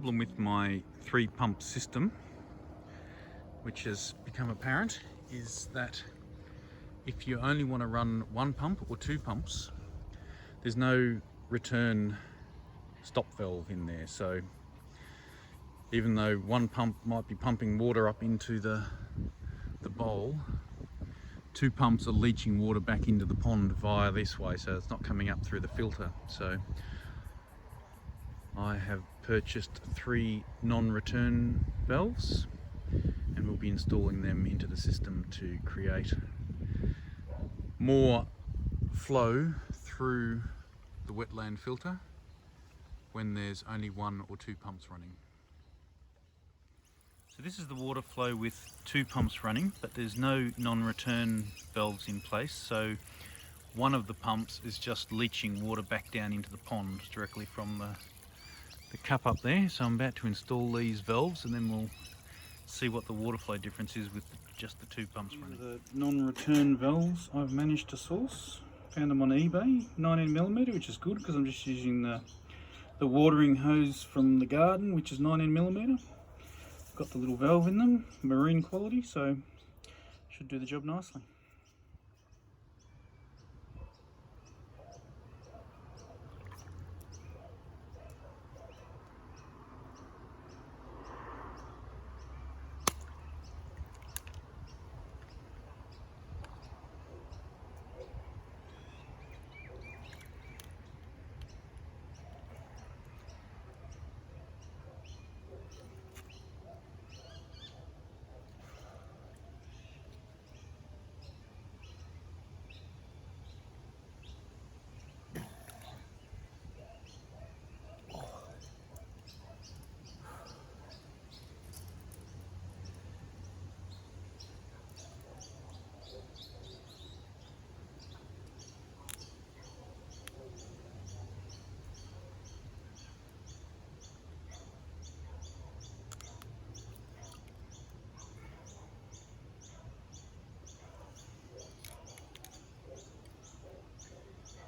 problem with my 3-pump system, which has become apparent, is that if you only want to run 1 pump or 2 pumps, there's no return stop valve in there. So even though 1 pump might be pumping water up into the bowl, 2 pumps are leaching water back into the pond via this way, so it's not coming up through the filter. So I have purchased 3 non-return valves and we'll be installing them into the system to create more flow through the wetland filter when there's only 1 or 2 pumps running. So this is the water flow with 2 pumps running, but there's no non-return valves in place, so one of the pumps is just leaching water back down into the pond directly from the cup up there. So I'm about to install these valves and then we'll see what the water flow difference is with just the 2 pumps running. The non-return valves I've managed to source. Found them on eBay, 19mm, which is good because I'm just using the watering hose from the garden, which is 19mm. Got the little valve in them, marine quality, so should do the job nicely.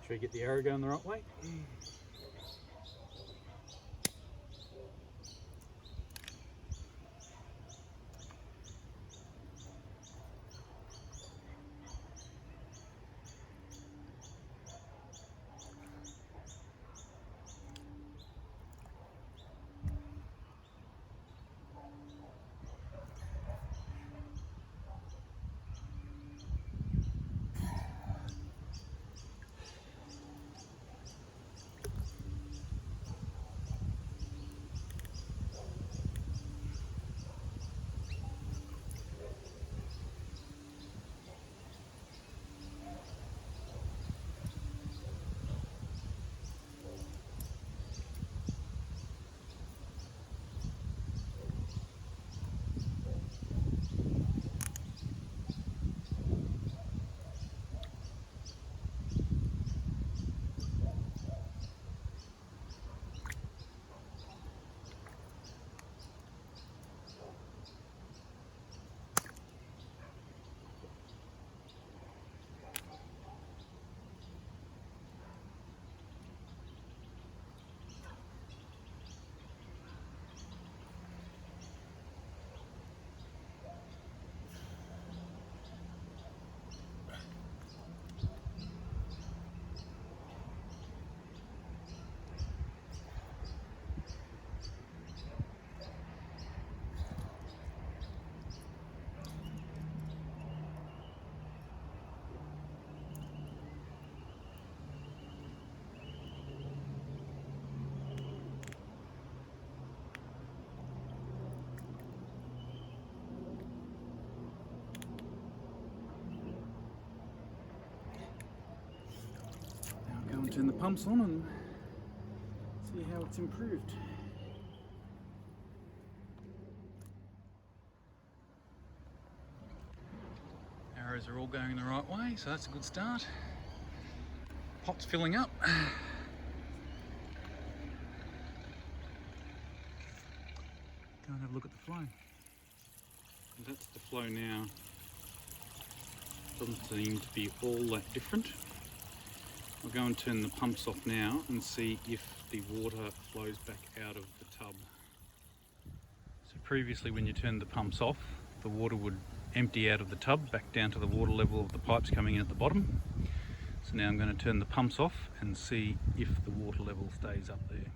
Should we get the arrow going the right way? Turn the pumps on and see how it's improved. Arrows are all going the right way, so that's a good start. Pot's filling up. Go and have a look at the flow. That's the flow now. Doesn't seem to be all that different. I'll go and turn the pumps off now and see if the water flows back out of the tub. previously when you turned the pumps off, the water would empty out of the tub back down to the water level of the pipes coming in at the bottom. So now I'm going to turn the pumps off and see if the water level stays up there.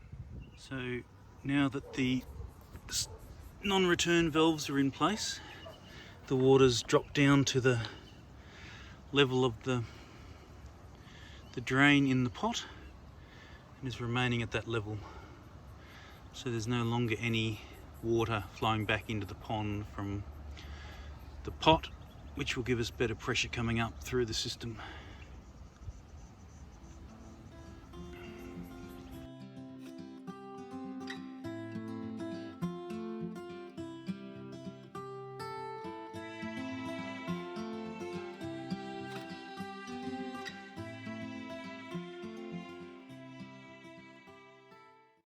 So now that the non-return valves are in place, the water's dropped down to the level of the drain in the pot and is remaining at that level. So there's no longer any water flowing back into the pond from the pot, which will give us better pressure coming up through the system.